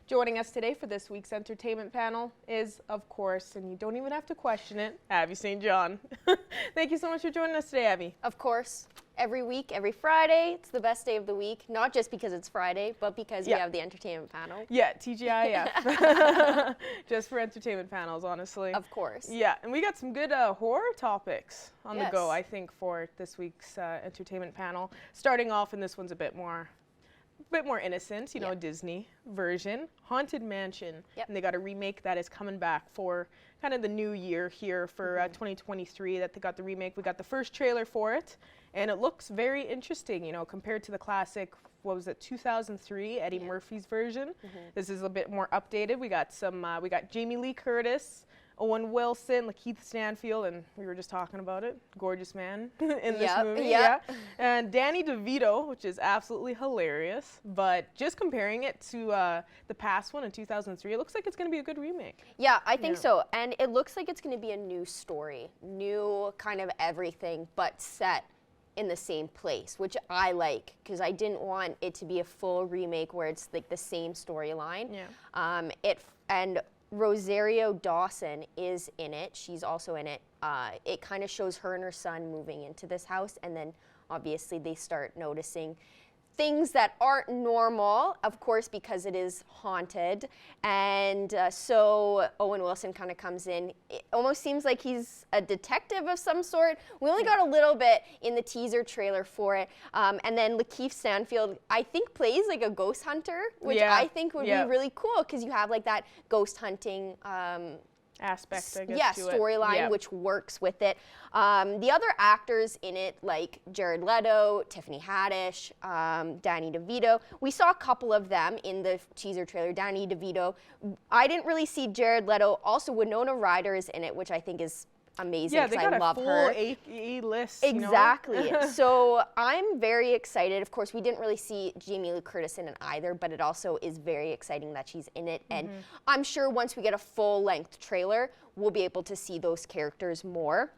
Joining us today for this week's entertainment panel is, of course, and you don't even have to question it, Abby St. John. Thank you so much for joining us today, Abby. Of course. Every week, every Friday, it's the best day of the week. Not just because it's Friday, but because we have the entertainment panel. Yeah, TGIF. Just for entertainment panels, honestly. Of course. Yeah, and we got some good horror topics on the go, I think, for this week's entertainment panel. Starting off, and this one's a bit more innocent, you know, Disney version, Haunted Mansion, and they got a remake that is coming back for kind of the new year here for 2023 that they got the remake. We got the first trailer for it, and it looks very interesting, you know, compared to the classic, what was it, 2003, Eddie Murphy's version. This is a bit more updated. We got some, we got Jamie Lee Curtis, Owen Wilson, Lakeith Stanfield, and we were just talking about it, gorgeous man in this movie. And Danny DeVito, which is absolutely hilarious. But just comparing it to the past one in 2003, it looks like it's going to be a good remake. Yeah, I think so. And it looks like it's going to be a new story, new kind of everything, but set in the same place, which I like, because I didn't want it to be a full remake where it's like the same storyline. And Rosario Dawson is in it. She's also in it. It kind of shows her and her son moving into this house, and then obviously they start noticing things that aren't normal, of course, because it is haunted. And so Owen Wilson kind of comes in. It almost seems like he's a detective of some sort. We only got a little bit in the teaser trailer for it. And then Lakeith Stanfield, I think, plays like a ghost hunter, which I think would be really cool, because you have like that ghost hunting aspect, I guess, storyline, which works with it. The other actors in it, like Jared Leto, Tiffany Haddish, Danny DeVito, we saw a couple of them in the teaser trailer. Danny DeVito, I didn't really see Jared Leto. Also, Winona Ryder is in it, which I think is amazing, because I love her. Yeah, they got a full A-list. Exactly. You know? So I'm very excited. Of course, we didn't really see Jamie Lee Curtis in it either, but it also is very exciting that she's in it. And I'm sure once we get a full-length trailer, we'll be able to see those characters more.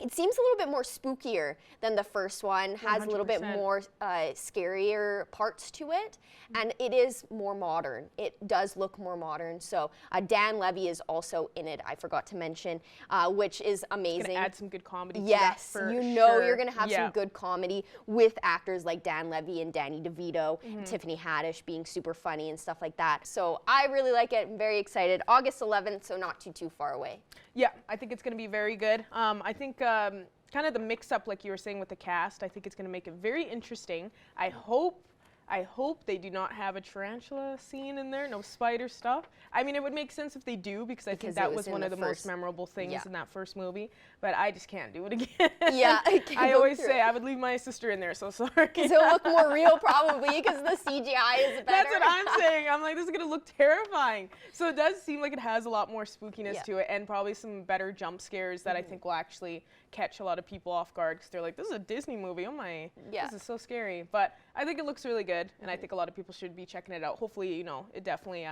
It seems a little bit more spookier than the first one, has 100%. A little bit more scarier parts to it, and it is more modern. It does look more modern. So Dan Levy is also in it, I forgot to mention, which is amazing. It's gonna add some good comedy to that for you know sure. You're going to have some good comedy with actors like Dan Levy and Danny DeVito, Tiffany Haddish being super funny and stuff like that. So I really like it. I'm very excited. August 11th, so not too far away. Yeah, I think it's going to be very good. I think kind of the mix-up, like you were saying with the cast, I think it's going to make it very interesting. I hope they do not have a tarantula scene in there, no spider stuff. I mean, it would make sense if they do, because I think that was one of the most memorable things in that first movie, but I just can't do it again. I always say I would leave my sister in there, so sorry. Because it'll look more real probably, because the CGI is better. That's what I'm saying. I'm like, this is going to look terrifying. So it does seem like it has a lot more spookiness to it, and probably some better jump scares that I think will actually catch a lot of people off guard, because they're like, this is a Disney movie, oh my, this is so scary. But I think it looks really good, and I think a lot of people should be checking it out. Hopefully, you know, it definitely,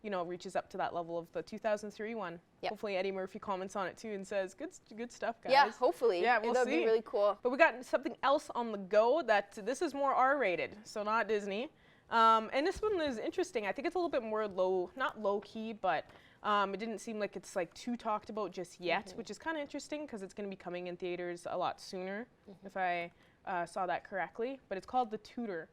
you know, reaches up to that level of the 2003 one. Hopefully Eddie Murphy comments on it too and says, good stuff, guys. Yeah, hopefully. Yeah, we'll see. That'll be really cool. But we got something else on the go that this is more R-rated, so not Disney. And this one is interesting. I think it's a little bit more not low-key, but it didn't seem like it's like too talked about just yet, which is kind of interesting, because it's going to be coming in theaters a lot sooner, if I saw that correctly. But it's called The Tutor.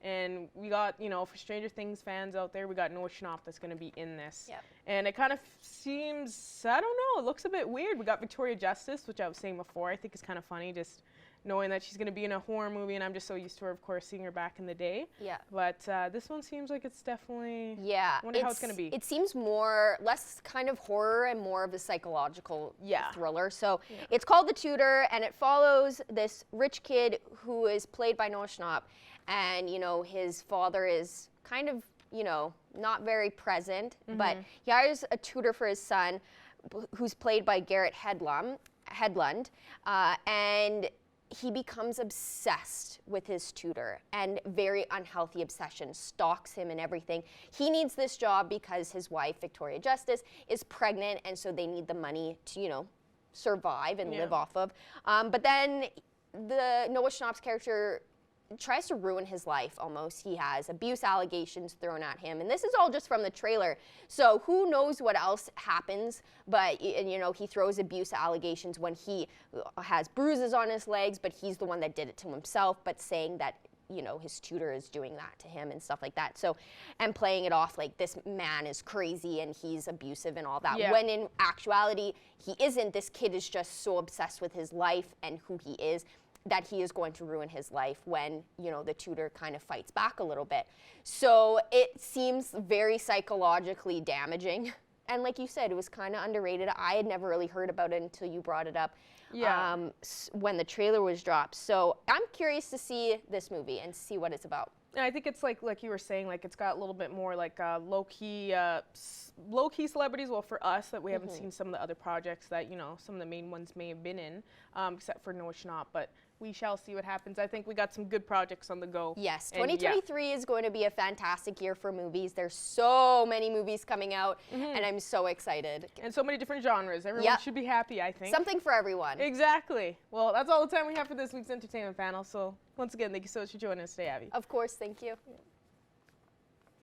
And we got, you know, for Stranger Things fans out there, we got Noah Schnapp that's going to be in this. And it kind of seems, I don't know, it looks a bit weird. We got Victoria Justice, which I was saying before. I think is kind of funny, just knowing that she's going to be in a horror movie, and I'm just so used to her, of course, seeing her back in the day. But this one seems like it's definitely, I wonder how it's going to be. It seems less kind of horror and more of a psychological thriller. So it's called The Tutor, and it follows this rich kid who is played by Noah Schnapp. And, you know, his father is kind of, you know, not very present, but he hires a tutor for his son, who's played by Garrett Hedlund, and he becomes obsessed with his tutor, and very unhealthy obsession, stalks him and everything. He needs this job because his wife, Victoria Justice, is pregnant, and so they need the money to, you know, survive and live off of. But then Noah Schnapp's character tries to ruin his life almost. He has abuse allegations thrown at him, and this is all just from the trailer. So who knows what else happens, but you know, he throws abuse allegations when he has bruises on his legs, but he's the one that did it to himself, but saying that, you know, his tutor is doing that to him and stuff like that. So, and playing it off like this man is crazy and he's abusive and all that. Yeah. When in actuality, he isn't. This kid is just so obsessed with his life and who he is that he is going to ruin his life when, you know, the tutor kind of fights back a little bit. So it seems very psychologically damaging. And like you said, it was kind of underrated. I had never really heard about it until you brought it up. Yeah. When the trailer was dropped. So I'm curious to see this movie and see what it's about. And I think it's like you were saying, like it's got a little bit more like low-key celebrities. Well, for us, that we haven't seen some of the other projects that, you know, some of the main ones may have been in, except for Noah Schnapp. But we shall see what happens. I think we got some good projects on the go. Yes, 2023 is going to be a fantastic year for movies. There's so many movies coming out, and I'm so excited. And so many different genres. Everyone should be happy, I think. Something for everyone. Exactly. Well, that's all the time we have for this week's entertainment panel. So once again, thank you so much for joining us today, Abby. Of course, thank you.